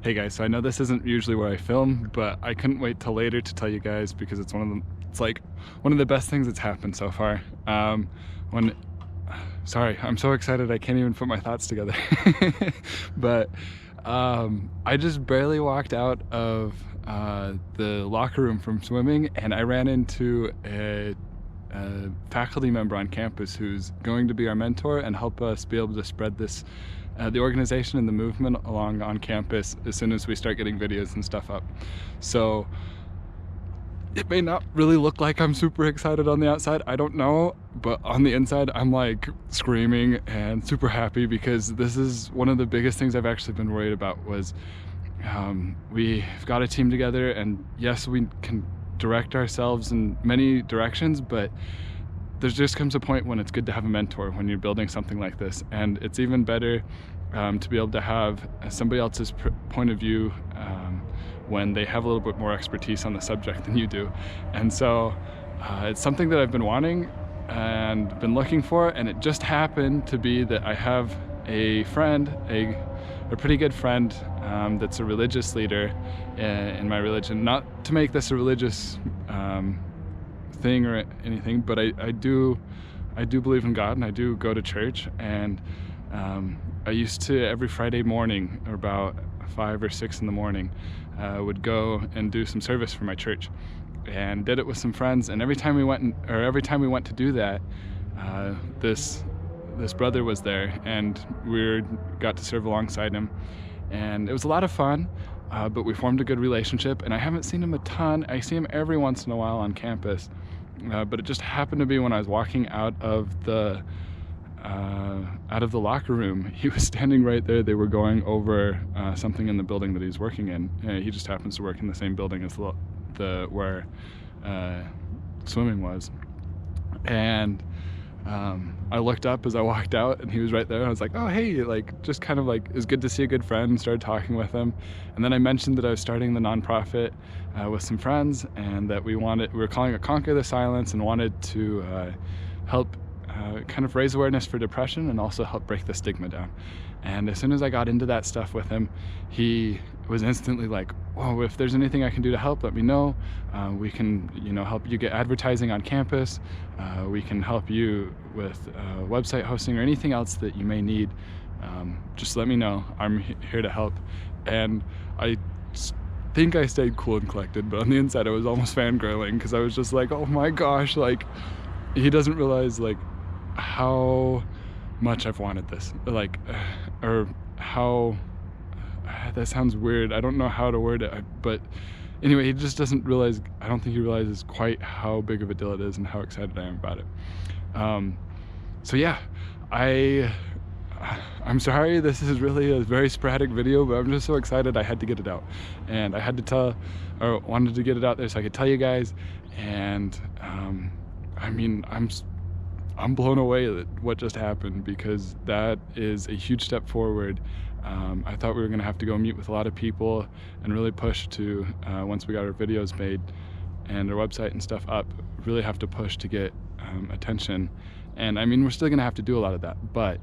Hey guys, so I know this isn't usually where I film, but I couldn't wait till later to tell you guys because it's like one of the best things that's happened so far. When, sorry, I'm so excited I can't even put my thoughts together. But I just barely walked out of the locker room from swimming and I ran into a faculty member on campus who's going to be our mentor and help us be able to spread this the organization and the movement along on campus as soon as we start getting videos and stuff up. So it may not really look like I'm super excited on the outside, I don't know, but on the inside I'm like screaming and super happy because this is one of the biggest things I've actually been worried about was we've got a team together, and yes, we can direct ourselves in many directions, but there just comes a point when it's good to have a mentor when you're building something like this, and it's even better to be able to have somebody else's point of view when they have a little bit more expertise on the subject than you do. And so it's something that I've been wanting and been looking for, and it just happened to be that I have a friend, a pretty good friend that's a religious leader in my religion. Not to make this a religious thing or anything, but I do believe in God, and I do go to church, and I used to every Friday morning, or about 5 or 6 in the morning, would go and do some service for my church, and did it with some friends. And every time we went to do that, this brother was there, and we got to serve alongside him, and it was a lot of fun. But we formed a good relationship, and I haven't seen him a ton. I see him every once in a while on campus, but it just happened to be when I was walking out of the locker room. He was standing right there. They were going over something in the building that he's working in. He just happens to work in the same building as where swimming was, and I looked up as I walked out, and he was right there. And I was like, oh hey, like, just kind of like, it was good to see a good friend, and started talking with him. And then I mentioned that I was starting the nonprofit with some friends, and that we were calling it Conquer the Silence, and wanted to help kind of raise awareness for depression and also help break the stigma down. And as soon as I got into that stuff with him, he was instantly like, oh, if there's anything I can do to help, let me know. We can, help you get advertising on campus. We can help you with website hosting or anything else that you may need. Just let me know. I'm here to help. And I think I stayed cool and collected, but on the inside I was almost fangirling, because I was just like, oh my gosh, like, he doesn't realize like how much I've wanted this, like, or how, that sounds weird, I don't know how to word it, but anyway, he just doesn't realize, I don't think he realizes quite how big of a deal it is and how excited I am about it. So yeah, I'm sorry, this is really a very sporadic video, but I'm just so excited I had to get it out, and I had to wanted to get it out there so I could tell you guys. And I mean, I'm blown away at what just happened, because that is a huge step forward. I thought we were gonna have to go meet with a lot of people and really push to, once we got our videos made and our website and stuff up, really have to push to get attention. And I mean, we're still gonna have to do a lot of that, but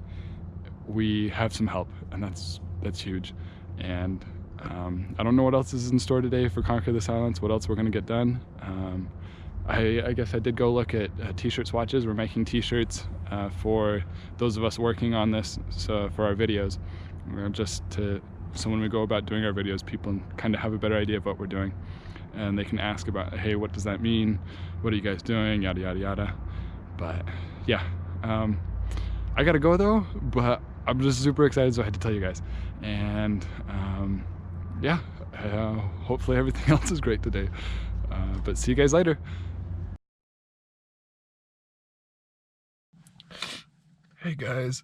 we have some help, and that's huge. And I don't know what else is in store today for Conquer the Silence, what else we're gonna get done. I guess I did go look at t-shirt swatches. We're making t-shirts for those of us working on this, so for our videos, so when we go about doing our videos, people kind of have a better idea of what we're doing, and they can ask about, hey, what does that mean? What are you guys doing? Yada, yada, yada. But yeah, I gotta go though, but I'm just super excited, so I had to tell you guys. And yeah, hopefully everything else is great today. But see you guys later. Hey guys.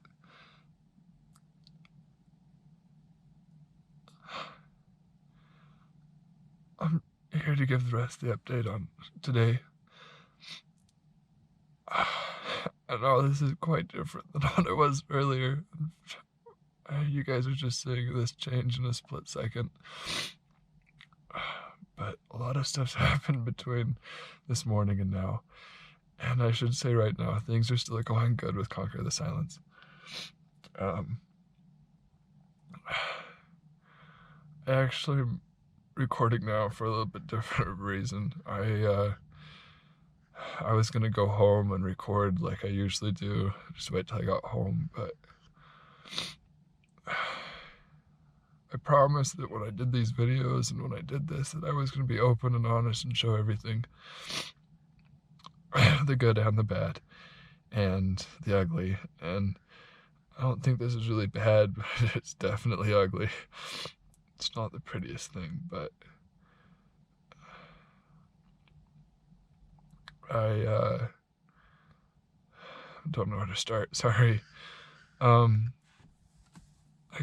I'm here to give the rest of the update on today. I know this is quite different than what it was earlier. You guys are just seeing this change in a split second. But a lot of stuff's happened between this morning and now. And I should say right now, things are still going good with Conquer the Silence. I actually am recording now for a little bit different reason. I was gonna go home and record like I usually do, just wait till I got home, but I promised that when I did these videos and when I did this that I was gonna be open and honest and show everything. The good and the bad and the ugly, and I don't think this is really bad, but it's definitely ugly. It's not the prettiest thing, but I don't know where to start. Sorry. I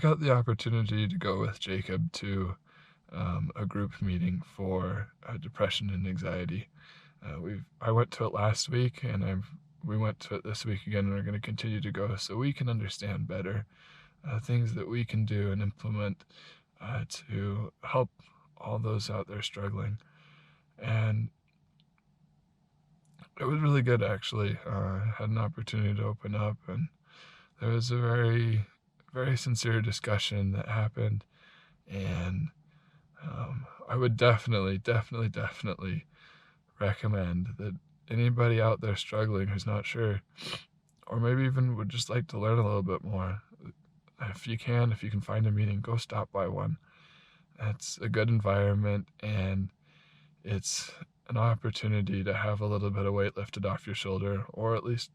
got the opportunity to go with Jacob to a group meeting for depression and anxiety. I went to it last week, and we went to it this week again, and we're going to continue to go so we can understand better things that we can do and implement to help all those out there struggling. And it was really good, actually. I had an opportunity to open up, and there was a very, very sincere discussion that happened. And I would definitely recommend that anybody out there struggling who's not sure, or maybe even would just like to learn a little bit more, if you can find a meeting, go stop by one. It's a good environment, and it's an opportunity to have a little bit of weight lifted off your shoulder, or at least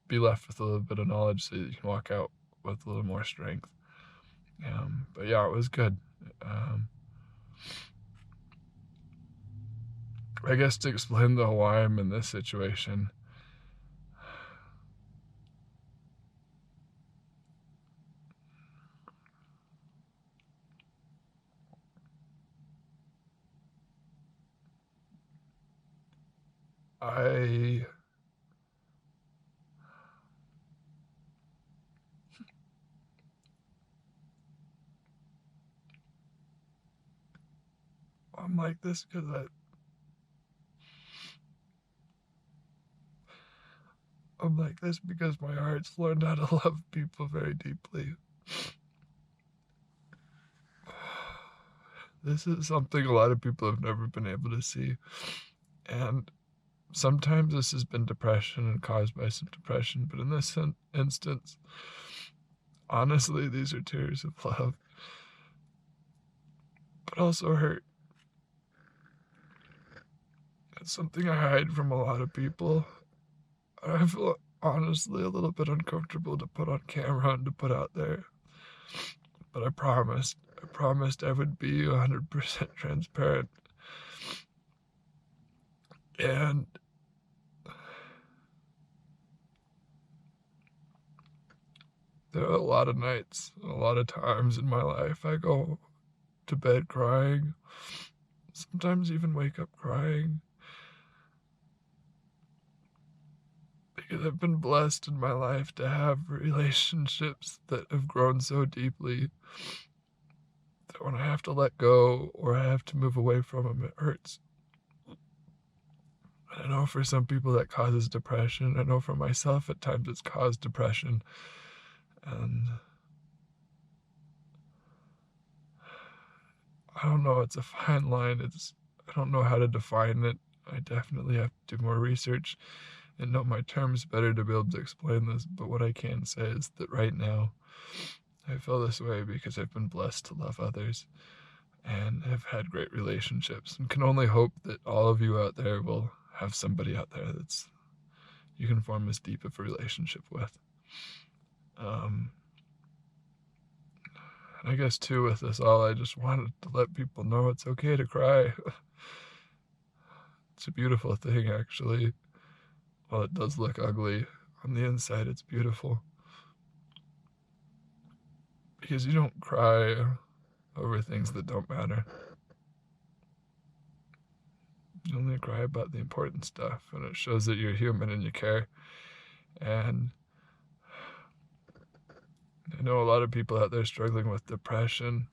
be left with a little bit of knowledge so that you can walk out with a little more strength. But yeah, it was good. I guess to explain though why I'm in this situation, I'm like this because I'm like this because my heart's learned how to love people very deeply. This is something a lot of people have never been able to see. And sometimes this has been depression and caused by some depression, but in this instance, honestly, these are tears of love, but also hurt. It's something I hide from a lot of people. I feel honestly a little bit uncomfortable to put on camera and to put out there. But I promised I would be 100% transparent. And there are a lot of nights, a lot of times in my life I go to bed crying, sometimes even wake up crying. Because I've been blessed in my life to have relationships that have grown so deeply that when I have to let go or I have to move away from them, it hurts. I know for some people that causes depression. I know for myself at times it's caused depression. And I don't know, it's a fine line. I don't know how to define it. I definitely have to do more research and know my terms better to be able to explain this. But what I can say is that right now, I feel this way because I've been blessed to love others and have had great relationships, and can only hope that all of you out there will have somebody out there that's you can form as deep of a relationship with. I guess too with this all, I just wanted to let people know it's okay to cry. It's a beautiful thing, actually. While it does look ugly, on the inside it's beautiful. Because you don't cry over things that don't matter. You only cry about the important stuff, and it shows that you're human and you care. And I know a lot of people out there struggling with depression.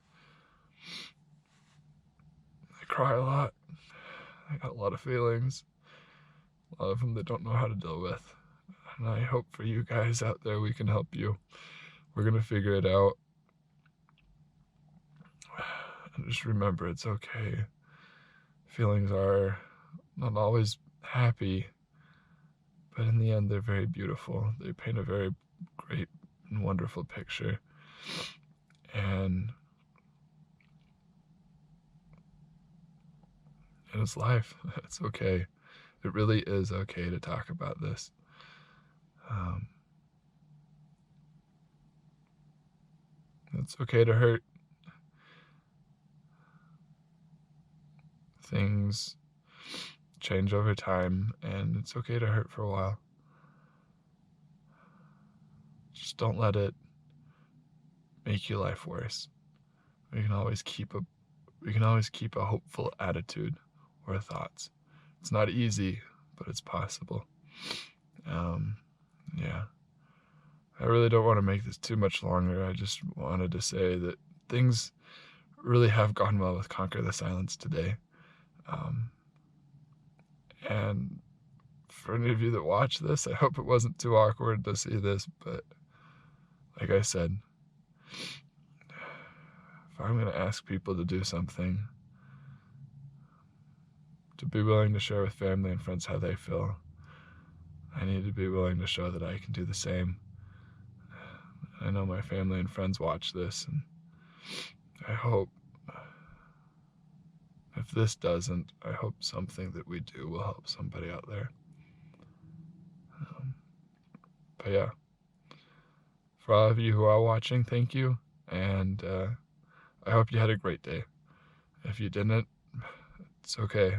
They cry a lot. They got a lot of feelings. A lot of them they don't know how to deal with. And I hope for you guys out there we can help you. We're going to figure it out. just remember it's okay. Feelings are not always happy, but in the end, they're very beautiful. They paint a very great and wonderful picture. And it's life. It's okay. It really is okay to talk about this. It's okay to hurt. Things change over time, and it's okay to hurt for a while. Just don't let it make your life worse. We can always keep a hopeful attitude or thoughts. It's not easy, but it's possible. Yeah. I really don't want to make this too much longer. I just wanted to say that things really have gone well with Conquer the Silence today. And for any of you that watch this, I hope it wasn't too awkward to see this, but like I said, if I'm going to ask people to do something, to be willing to share with family and friends how they feel, I need to be willing to show that I can do the same. I know my family and friends watch this, and I hope, if this doesn't, I hope something that we do will help somebody out there. But yeah, for all of you who are watching, thank you, and I hope you had a great day. If you didn't, it's okay.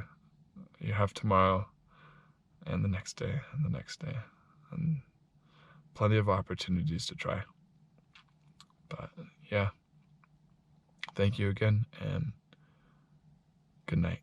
You have tomorrow, and the next day, and the next day, and plenty of opportunities to try. But yeah, thank you again, and good night.